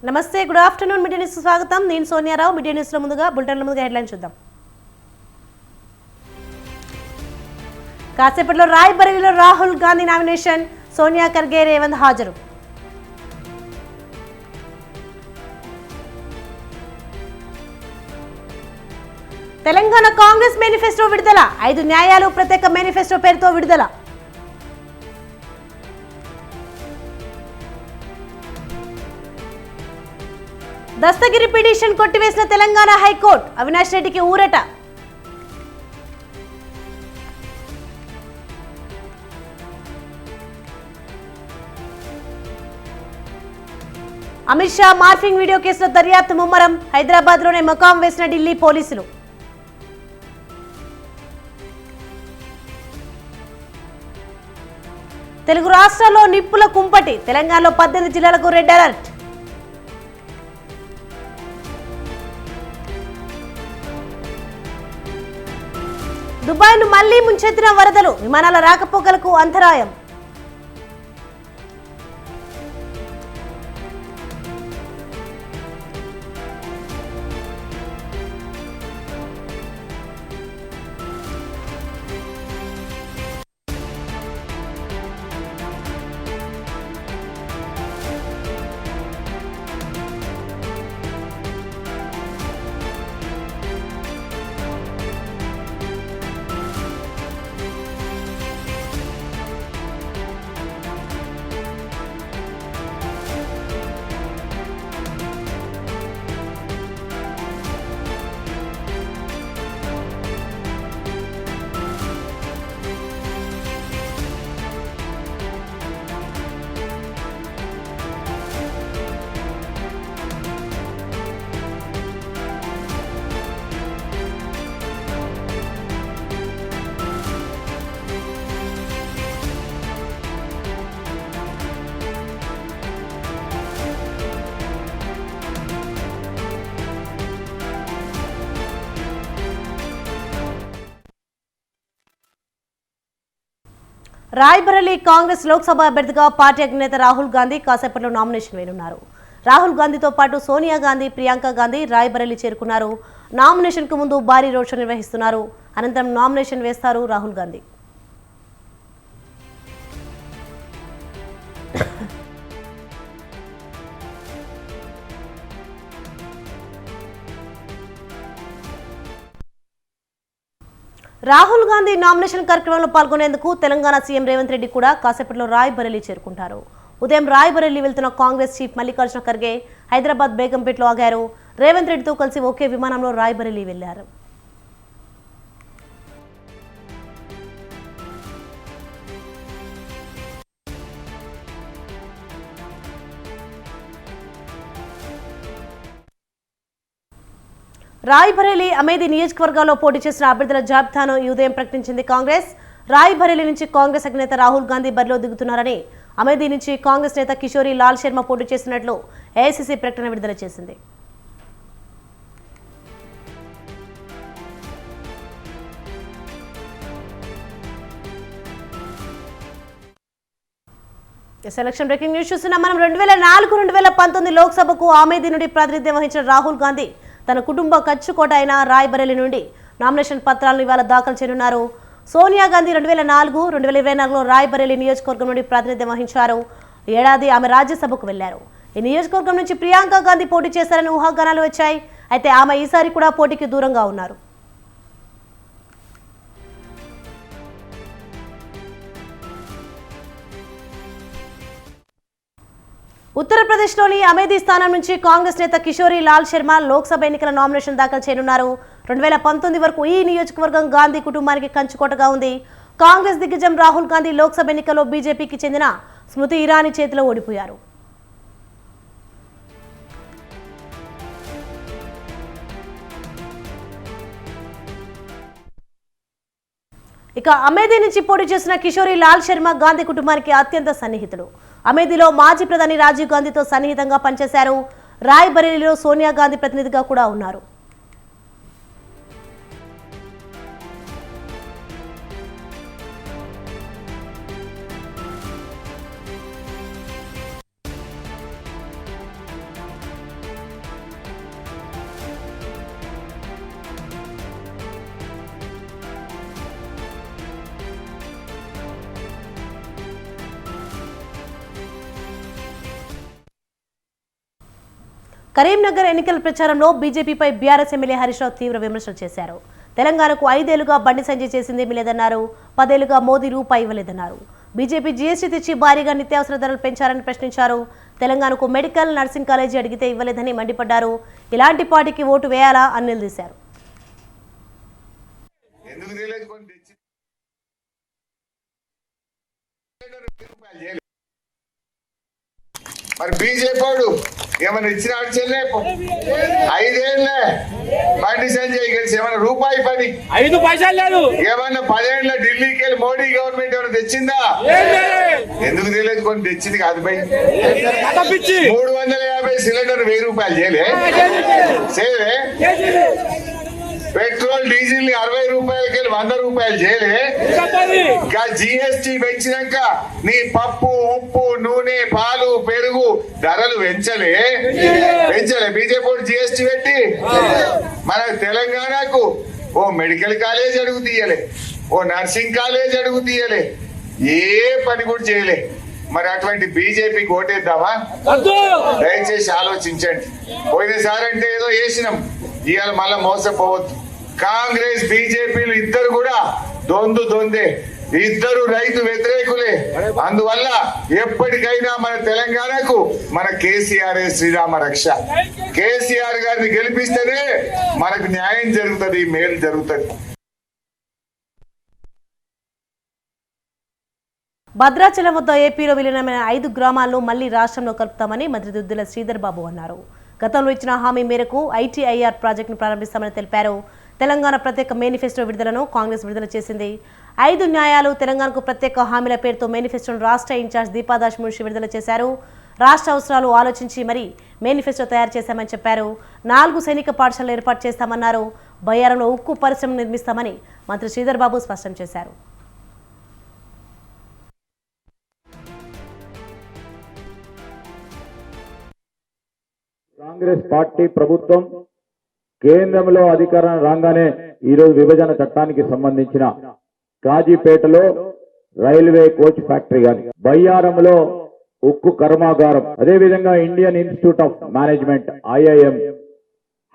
నమస్తే, good afternoon. Media news స్వాగతం. నేను సోనియారావు. మీడియా న్యూస్లో ముందుగా బులెటిన్ల ముందుగా హెడ్లైన్ చూద్దాం. కాసేపట్లో రాయ్బరేలీలో రాహుల్ గాంధీ నామినేషన్, సోనియా, ఖర్గే, రేవంత్ హాజరు. తెలంగాణ కాంగ్రెస్ మేనిఫెస్టో విడుదల, 5 న్యాయాలు ప్రత్యేక మేనిఫెస్టో పేరుతో విడుదల. దస్తగిరి పిటిషన్ కొట్టివేసిన తెలంగాణ హైకోర్టు, అవినాష్ రెడ్డికి ఊరట. అమిత్ షా మార్ఫింగ్ వీడియో కేసులో దర్యాప్తు ముమ్మరం, హైదరాబాద్ లోనే మకాం వేసిన ఢిల్లీ పోలీసులు. తెలుగు రాష్ట్రాల్లో నిప్పుల కుంపటి, తెలంగాణలో 18 జిల్లాలకు రెడ్ అలర్ట్. దుబాయ్ను మళ్లీ ముంచెత్తిన వరదలు, విమానాల రాకపోకలకు అంతరాయం. రాయ్బరేలీ కాంగ్రెస్ లోక్సభ అభ్యర్థిగా పార్టీ అధినేత రాహుల్ గాంధీ కాసేపట్లో నామినేషన్ వేయనున్నారు. రాహుల్ గాంధీతో పాటు సోనియా గాంధీ, ప్రియాంక గాంధీ రాయ్బరేలీ చేరుకున్నారు. నామినేషన్ కు ముందు భారీ రోడ్ షో నిర్వహిస్తున్నారు. అనంతరం నామినేషన్ వేస్తారు రాహుల్ గాంధీ. రాహుల్ గాంధీ నామినేషన్ కార్యక్రమంలో పాల్గొనేందుకు తెలంగాణ సీఎం రేవంత్ రెడ్డి కూడా కాసేపట్లో రాయ్బరేలీ చేరుకుంటారు. ఉదయం రాయ్బరేలీ వెళ్తున్న కాంగ్రెస్ చీఫ్ మల్లికార్జున ఖర్గే హైదరాబాద్ బేగంపేటలో ఆగారు. రేవంత్ రెడ్డితో కలిసి ఒకే విమానంలో రాయ్బరేలీ వెళ్లారు. రాయ్బరేలీ, అమేథీ నియోజకవర్గాల్లో పోటీ చేసిన అభ్యర్థుల జాబితాను ఈ ఉదయం ప్రకటించింది కాంగ్రెస్. రాయ్బరేలీ నుంచి కాంగ్రెస్ అధినేత రాహుల్ గాంధీ బరిలో దిగుతున్నారని, అమేథీ నుంచి కాంగ్రెస్ నేత కిషోరి లాల్ శర్మ పోటీ చేస్తున్నట్లు ఏఐసీసీ ప్రకటన విడుదల చేసింది. సెలక్షన్ బ్రేకింగ్ న్యూస్ చూస్తున్నాం మనం. 2004-2019 లోక్సభకు అమేథీ నుండి ప్రాతినిధ్యం వహించిన రాహుల్ గాంధీ తన కుటుంబ కచ్చుకోట అయిన రాయ్బరేలీ నుండి నామినేషన్ పత్రాలను ఇవాళ దాఖలు చేయనున్నారు. సోనియా గాంధీ 2004-2024లో రాయ్బరేలీ నియోజకవర్గం నుండి ప్రాతినిధ్యం వహించారు. ఏడాది ఆమె రాజ్యసభకు వెళ్లారు. ఈ నియోజకవర్గం నుంచి ప్రియాంక గాంధీ పోటీ చేశారని ఊహాగానాలు వచ్చాయి. అయితే ఆమె ఈసారి కూడా పోటీకి దూరంగా ఉన్నారు. ఉత్తరప్రదేశ్లోని అమేథీ స్థానం నుంచి కాంగ్రెస్ నేత కిషోరి లాల్ శర్మ లోక్సభ ఎన్నికల నామినేషన్ దాఖలు చేయనున్నారు. 2019 వరకు ఈ నియోజకవర్గం గాంధీ కుటుంబానికి కంచుకోటగా ఉంది. కాంగ్రెస్ దిగ్గజం రాహుల్ గాంధీ లోక్సభ ఎన్నికల్లో బీజేపీకి చెందిన స్మృతి ఇరానీ చేతిలో ఓడిపోయారు. ఇక అమేథీ నుంచి పోటీ చేసిన కిషోరి లాల్ శర్మ గాంధీ కుటుంబానికి అత్యంత సన్నిహితుడు. అమేథీలో మాజీ ప్రధాని రాజీవ్ గాంధీతో సన్నిహితంగా పనిచేశారు. రాయ్బరేలీలో సోనియా గాంధీ ప్రతినిధిగా కూడా ఉన్నారు. కరీంనగర్ ఎన్నికల ప్రచారంలో బీజేపీపై బీఆర్ఎస్ ఎమ్మెల్యే హరీష్ రావు తీవ్ర విమర్శలు చేశారు. తెలంగాణకు 5 ఏళ్లుగా బండి సంజయ్ చేసిందేమీ లేదన్నారు. 10 ఏళ్లుగా మోదీ రూపాయి ఇవ్వలేదన్నారు. బీజేపీ జీఎస్టీ తెచ్చి భారీగా నిత్యావసర ధరలు పెంచారని ప్రశ్నించారు. తెలంగాణకు మెడికల్ నర్సింగ్ కాలేజీ అడిగితే ఇవ్వలేదని మండిపడ్డారు. ఇలాంటి పార్టీకి ఓటు వేయాలా అని నిలదీశారు. మరి బీజేపీ ఏమైనా ఇచ్చిన చెల్లేపు 5 ఏళ్ళే బండి సంజయ్ గెలిచి ఏమైనా రూపాయి పని 5 పైసలు లేదు. ఏమన్నా 10 ఏళ్ళ ఢిల్లీకి వెళ్ళి మోడీ గవర్నమెంట్ ఏమైనా తెచ్చిందా? ఎందుకు తెలియదు, కొన్ని తెచ్చింది కాదు బై. 350 సిలిండర్ 1000 రూపాయలు చేయలే. పెట్రోల్ డీజిల్ 60 రూపాయలకి 100 రూపాయలు చేయలే. ఇంకా జీఎస్టీ పెంచినాక నీ పప్పు, ఉప్పు, నూనె, పాలు, పెరుగు ధరలు పెంచలే. బీజేపీ జీఎస్టీ పెట్టి మన తెలంగాణకు ఓ మెడికల్ కాలేజ్ అడుగు తీయలే, ఓ నర్సింగ్ కాలేజ్ అడుగు తీయలే, ఏ పని కూడా చేయలే. మరి అటువంటి బీజేపీకి ఓటేద్దామా? దయచేసి ఆలోచించండి. పోయినసారి అంటే ఏదో వేసినాం, ఇవాళ మళ్ళా మోసపోవద్దు. కాంగ్రెస్ బీజేపీలు ఇద్దరు కూడా దొందే, ఇద్దరు రైతు వ్యతిరేకులే. అందువల్ల ఎప్పటికైనా మన తెలంగాణకు మన కేసీఆర్ శ్రీరామ రక్ష. కేసీఆర్ గారిని గెలిపిస్తేనే మనకు న్యాయం జరుగుతుంది, మేలు జరుగుతుంది. భద్రాచలం వద్ద ఏపీలో విలీనమైన 5 గ్రామాలను మళ్లీ రాష్ట్రంలో కలుపుతామని మంత్రి దుద్దిల శ్రీధర్ బాబు అన్నారు. గతంలో ఇచ్చిన హామీ మేరకు ఐటీఐఆర్ ప్రాజెక్టును ప్రారంభిస్తామని తెలిపారు. తెలంగాణ ప్రత్యేక మేనిఫెస్టో విడుదలను కాంగ్రెస్ విడుదల చేసింది. 5 న్యాయాలు తెలంగాణకు ప్రత్యేక హామీల పేరుతో మేనిఫెస్టోను రాష్ట్ర ఇన్ఛార్జ్ దీపాదాస్ మున్షి విడుదల చేశారు. రాష్ట్ర అవసరాలు ఆలోచించి మరీ మేనిఫెస్టో తయారు చేశామని చెప్పారు. 4 సైనిక పాఠశాలలు ఏర్పాటు చేస్తామన్నారు. బయ్యారంలో ఉక్కు పరిశ్రమ నిర్మిస్తామని మంత్రి శ్రీధర్ బాబు స్పష్టం చేశారు. కాంగ్రెస్ పార్టీ ప్రభుత్వం కేంద్రంలో అధికారం రాగానే ఈరోజు విభజన చట్టానికి సంబంధించిన కాజీపేటలో రైల్వే కోచ్ ఫ్యాక్టరీ గాని, బయ్యారంలో ఉక్కు కర్మాగారం, అదేవిధంగా Indian institute of management IIM,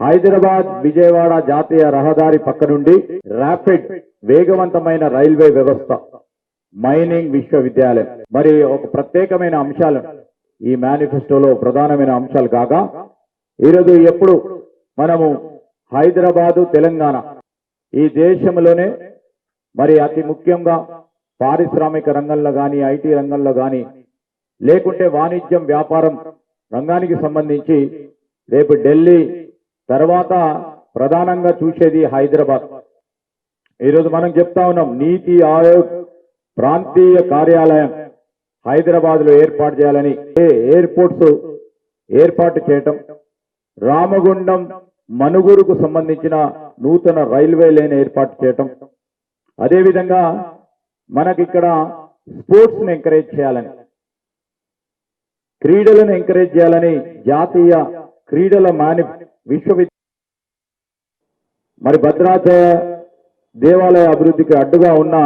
Hyderabad Vijayawada జాతీయ రహదారి పక్క నుండి ర్యాపిడ్ వేగవంతమైన రైల్వే వ్యవస్థ, మైనింగ్ విశ్వవిద్యాలయం, మరి ఒక ప్రత్యేకమైన అంశాలు ఈ మేనిఫెస్టోలో ప్రధానమైన అంశాలు కాగా, ఈరోజు ఎప్పుడు మనము హైదరాబాదు తెలంగాణ ఈ దేశంలోనే మరి అతి ముఖ్యంగా పారిశ్రామిక రంగంలో కానీ, ఐటీ రంగంలో కానీ, లేకుంటే వాణిజ్యం వ్యాపారం రంగానికి సంబంధించి రేపు ఢిల్లీ తర్వాత ప్రధానంగా చూసేది హైదరాబాద్. ఈరోజు మనం చెప్తా ఉన్నాం, నీతి ఆయోగ్ ప్రాంతీయ కార్యాలయం హైదరాబాద్ లో ఏర్పాటు చేయాలని, ఎయిర్పోర్ట్స్ ఏర్పాటు చేయటం, రామగుండం మనుగురుకు సంబంధించిన నూతన రైల్వే లైన్ ఏర్పాటు చేయటం, అదేవిధంగా మనకిక్కడ స్పోర్ట్స్ ని ఎంకరేజ్ చేయాలని, క్రీడలను ఎంకరేజ్ చేయాలని జాతీయ క్రీడల విశ్వవిద్యాలయం, మరి భద్రాచల దేవాలయ అభివృద్ధికి అడ్డుగా ఉన్న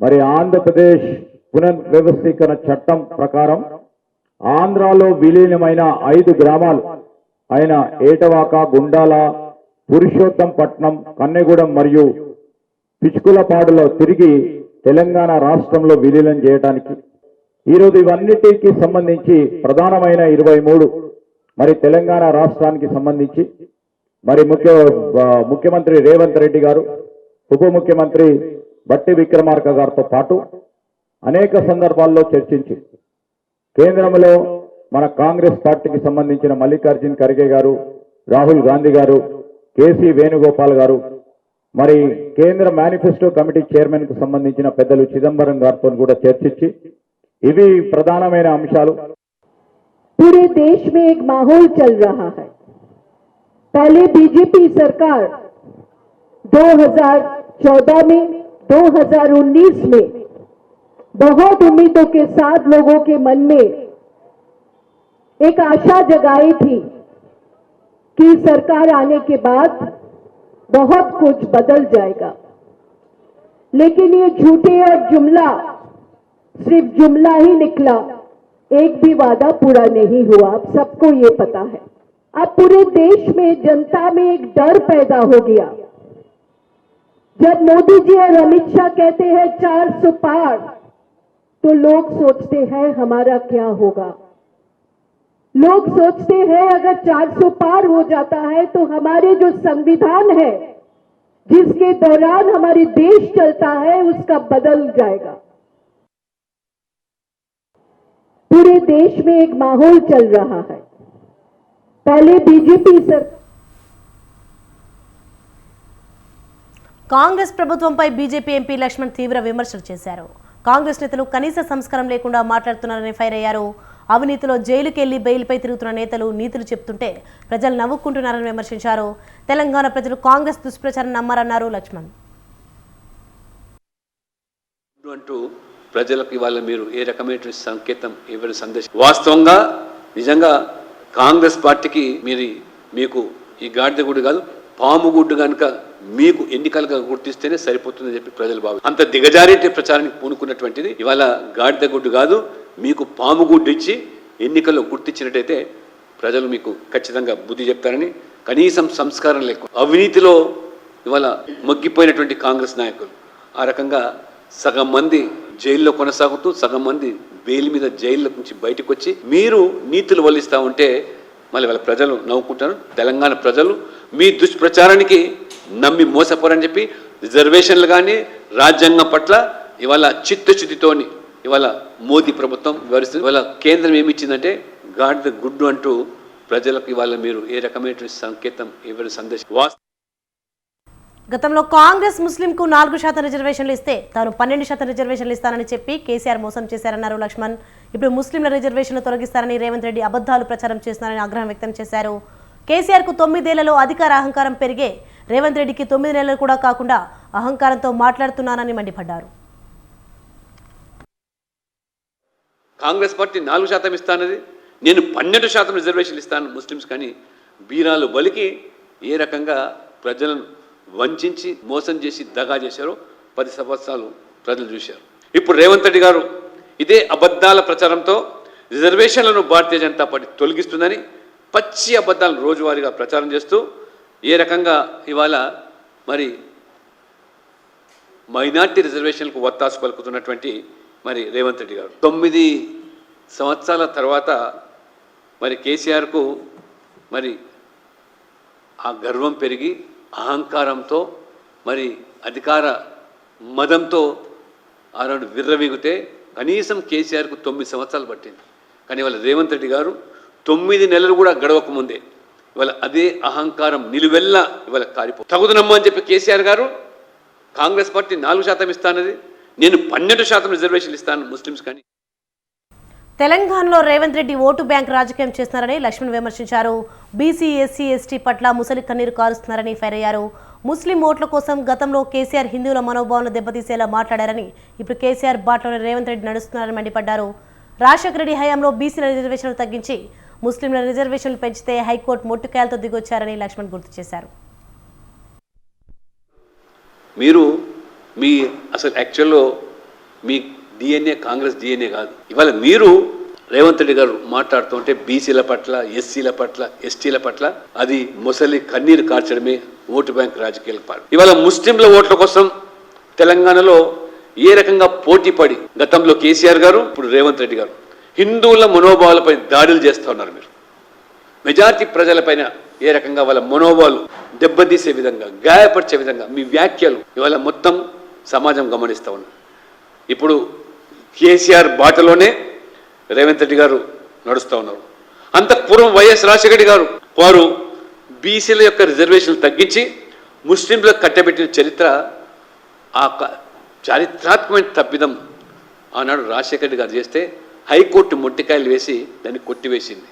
మరి ఆంధ్రప్రదేశ్ పునర్వ్యవస్థీకరణ చట్టం ప్రకారం ఆంధ్రాలో విలీనమైన 5 గ్రామాలు అయిన ఏటవాక, గుండాల, పురుషోత్తంపట్నం, కన్నెగూడెం మరియు పిచ్చుకులపాడులో తిరిగి తెలంగాణ రాష్ట్రంలో విలీనం చేయడానికి ఈరోజు ఇవన్నిటికి సంబంధించి ప్రధానమైన 23 మరి తెలంగాణ రాష్ట్రానికి సంబంధించి మరి ముఖ్యమంత్రి రేవంత్ రెడ్డి గారు, ఉప ముఖ్యమంత్రి బట్టి విక్రమార్క గారితో పాటు అనేక సందర్భాల్లో చర్చించి కేంద్రంలో మన కాంగ్రెస్ పార్టీకి సంబంధించిన మల్లికార్జున్ ఖర్గే గారు, రాహుల్ గాంధీ గారు, కేసీ వేణుగోపాల్ గారు, మరి కేంద్ర మేనిఫెస్టో కమిటీ చైర్మన్ కు సంబంధించిన పెద్దలు చిదంబరం గారితో కూడా చర్చించి ఇవి ప్రధానమైన అంశాలు. पूरे देश में एक माहौल चल रहा है. पहले बीजेपी सरकार 2014 में 2019 में बहुत उम्मीदों के साथ लोगों के मन में एक आशा जगाई थी कि सरकार आने के बाद बहुत कुछ बदल जाएगा. लेकिन ये झूठे और जुमला सिर्फ जुमला ही निकला, एक भी वादा पूरा नहीं हुआ. आप सबको ये पता है. अब पूरे देश में जनता में एक डर पैदा हो गया। जब मोदी जी और अमित शाह कहते हैं 400 पार, तो लोग सोचते हैं हमारा क्या होगा। लोग सोचते हैं अगर 400 पार हो जाता है तो हमारे जो संविधान है, जिसके दौरान हमारे देश चलता है, उसका बदल जाएगा। पूरे देश में एक माहौल चल रहा है। पहले बीजेपी सर కాంగ్రెస్ ప్రభుత్వంపై బీజేపీ ఎంపీ లక్ష్మణ్ తీవ్ర విమర్శలు చేశారు. కాంగ్రెస్ నేతలు కనీస సంస్కారం లేకుండా మాట్లాడుతున్నారని ఫైర్ అయ్యారు. అవినీతిలో జైలుకెళ్లి బెయిల్పై తిరుగుతున్న నేతలు నీతులు చెప్తుంటే ప్రజలు నవ్వుకుంటున్నారని విమర్శించారు. తెలంగాణ ప్రజలు కాంగ్రెస్ దుష్ప్రచారం నమ్మారన్నారు లక్ష్మణ్. అంటూ ప్రజలకు ఇవాళ మీరు ఏ రకమైన సంకేతం ఇవ్వని సందేశం. వాస్తవంగా నిజంగా కాంగ్రెస్ పార్టీకి మీకు ఈ గాడిద గుడ్డు కాదు, పాము గుడ్డు కనుక మీకు ఎన్నికలుగా గుర్తిస్తేనే సరిపోతుందని చెప్పి ప్రజలు భావిస్తారు. అంత దిగజారేటి ప్రచారానికి పూనుకున్నటువంటిది ఇవాళ గాడిద గుడ్డు కాదు, మీకు పాము గుడ్డు ఇచ్చి ఎన్నికల్లో గుర్తించినట్టయితే ప్రజలు మీకు ఖచ్చితంగా బుద్ధి చెప్తారని. కనీసం సంస్కారం లేకుండా అవినీతిలో ఇవాళ మొగ్గిపోయినటువంటి కాంగ్రెస్ నాయకులు ఆ రకంగా సగం మంది జైల్లో కొనసాగుతూ సగం మంది బెయిల్ మీద జైల్లో నుంచి బయటకు వచ్చి మీరు నీతులు వల్లిస్తూ ఉంటే మళ్ళీ వాళ్ళ ప్రజలు నవ్వుకుంటారు. తెలంగాణ ప్రజలు మీ దుష్ప్రచారానికి నమ్మి మోసపోరని చెప్పి రిజర్వేషన్లు కానీ రాజ్యాంగం పట్ల ఇవాళ చిత్తశుద్ధితోని ఇవాళ మోదీ ప్రభుత్వం వివరిస్తుంది. ఇవాళ కేంద్రం ఏమి ఇచ్చిందంటే గాడిద గుడ్డు అంటూ ప్రజలకు ఇవాళ మీరు ఏ రకమైనటువంటి సంకేతం ఇవ్వని సందేశం. గతంలో కాంగ్రెస్ ముస్లింకు 4% రిజర్వేషన్లు ఇస్తే తాను 12% రిజర్వేషన్లు ఇస్తానని చెప్పి కేసీఆర్ మోసం చేశారన్నారు లక్ష్మణ్. ఇప్పుడు ముస్లింల రిజర్వేషన్లు తొలగిస్తారని రేవంత్ రెడ్డి అబద్ధాలు ప్రచారం చేస్తున్నారని ఆగ్రహం వ్యక్తం చేశారు. కేసీఆర్కు 9 ఏళ్లలో అధికార అహంకారం పెరిగే రేవంత్ రెడ్డికి 9 నెలలు కూడా కాకుండా అహంకారంతో మాట్లాడుతున్నానని మండిపడ్డారు. కాంగ్రెస్ పార్టీ 4% ఇస్తానది, నేను 12% రిజర్వేషన్లు ఇస్తాను ముస్లిమ్స్ కానీ బీరాలు బలికి ఏ రకంగా ప్రజలను వంచి మోసం చేసి దగా చేశారో 10 సంవత్సరాలు ప్రజలు చూశారు. ఇప్పుడు రేవంత్ రెడ్డి గారు ఇదే అబద్ధాల ప్రచారంతో రిజర్వేషన్లను భారతీయ జనతా పార్టీ తొలగిస్తుందని పచ్చి అబద్ధాలను రోజువారీగా ప్రచారం చేస్తూ ఏ రకంగా ఇవాళ మరి మైనార్టీ రిజర్వేషన్లకు ఒత్తాసు పలుకుతున్నటువంటి మరి రేవంత్ రెడ్డి గారు 9 సంవత్సరాల తర్వాత మరి కేసీఆర్కు మరి ఆ గర్వం పెరిగి అహంకారంతో మరి అధికార మదంతో ఆనాడు విర్రవీగితే కనీసం కేసీఆర్కు 9 సంవత్సరాలు పట్టింది. కానీ ఇవాళ రేవంత్ రెడ్డి గారు 9 నెలలు కూడా గడవకముందే ఇవాళ అదే అహంకారం నిలువెల్లా ఇవాళ కారిపో తగుదనమ్మా అని చెప్పి కేసీఆర్ గారు కాంగ్రెస్ పార్టీ 4% ఇస్తానది, నేను 12% రిజర్వేషన్లు ఇస్తాను ముస్లిమ్స్ కానీ. తెలంగాణలో రేవంత్ రెడ్డి ఓటు బ్యాంక్ రాజకీయం చేస్తున్నారని లక్ష్మణ్ విమర్శించారు. బీసీ ఎస్సీ ఎస్టీ పట్ల ముసలి కన్నీరు కారుస్తున్నారని ఫైర్ అయ్యారు. ముస్లిం ఓట్ల కోసం గతంలో కేసీఆర్ హిందువుల మనోభావాలను దెబ్బతీసేలా మాట్లాడారని ఇప్పుడు కేసీఆర్ బాటలోనే రేవంత్ రెడ్డి నడుస్తున్నారని మండిపడ్డారు. రాజశేఖర రెడ్డి హయాంలో బీసీల రిజర్వేషన్లు తగ్గించి ముస్లింల రిజర్వేషన్లు పెంచితే హైకోర్టు మొట్టుకాయలతో దిగొచ్చారని లక్ష్మణ్ గుర్తు చేశారు. మీరు మీ అసలు యాక్చువల్లో మీ డిఎన్ఏ కాంగ్రెస్ డిఎన్ఏ కాదు. ఇవాళ మీరు రేవంత్ రెడ్డి గారు మాట్లాడుతుంటే బీసీల పట్ల ఎస్సీల పట్ల ఎస్టీల పట్ల అది ముసలి కన్నీరు కార్చడమే ఓటు బ్యాంక్ రాజకీయాలకు పాడు. ఇవాళ ముస్లింల ఓట్ల కోసం తెలంగాణలో ఏ రకంగా పోటీ పడి గతంలో కేసీఆర్ గారు ఇప్పుడు రేవంత్ రెడ్డి గారు హిందువుల మనోభావాలపై దాడులు చేస్తూ ఉన్నారు. మీరు మెజారిటీ ప్రజలపైన ఏ రకంగా వాళ్ళ మనోభావాలు దెబ్బతీసే విధంగా గాయపరిచే విధంగా మీ వ్యాఖ్యలు ఇవాళ మొత్తం సమాజం గమనిస్తూ ఉన్నారు. ఇప్పుడు కేసీఆర్ బాటలోనే రేవంత్ రెడ్డి గారు నడుస్తూ ఉన్నారు. అంత పూర్వం వైఎస్ రాజశేఖర రెడ్డి గారు వారు బీసీల యొక్క రిజర్వేషన్లు తగ్గించి ముస్లింలకు కట్టబెట్టిన చరిత్ర ఆ చారిత్రాత్మకమైన తప్పిదం ఆనాడు రాజశేఖర రెడ్డి గారు చేస్తే హైకోర్టు మొట్టికాయలు వేసి దాన్ని కొట్టివేసింది.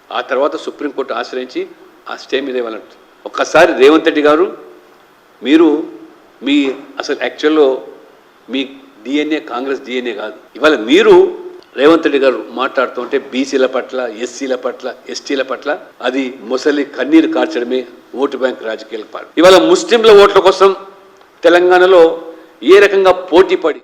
ఆ తర్వాత సుప్రీంకోర్టు ఆశ్రయించి ఆ స్టే మీద ఇవ్వాలంట. ఒక్కసారి రేవంత్ రెడ్డి గారు మీరు మీ అసలు యాక్చువల్లో మీ డిఎన్ఏ కాంగ్రెస్ డిఎన్ఏ కాదు. ఇవాళ మీరు రేవంత్ రెడ్డి గారు మాట్లాడుతుంటే బీసీల పట్ల ఎస్సీల పట్ల ఎస్టీల పట్ల అది ముసలి కన్నీరు కార్చడమే ఓటు బ్యాంక్ రాజకీయాలకు పాడు. ఇవాళ ముస్లింల ఓట్ల కోసం తెలంగాణలో ఏ రకంగా పోటీ పడి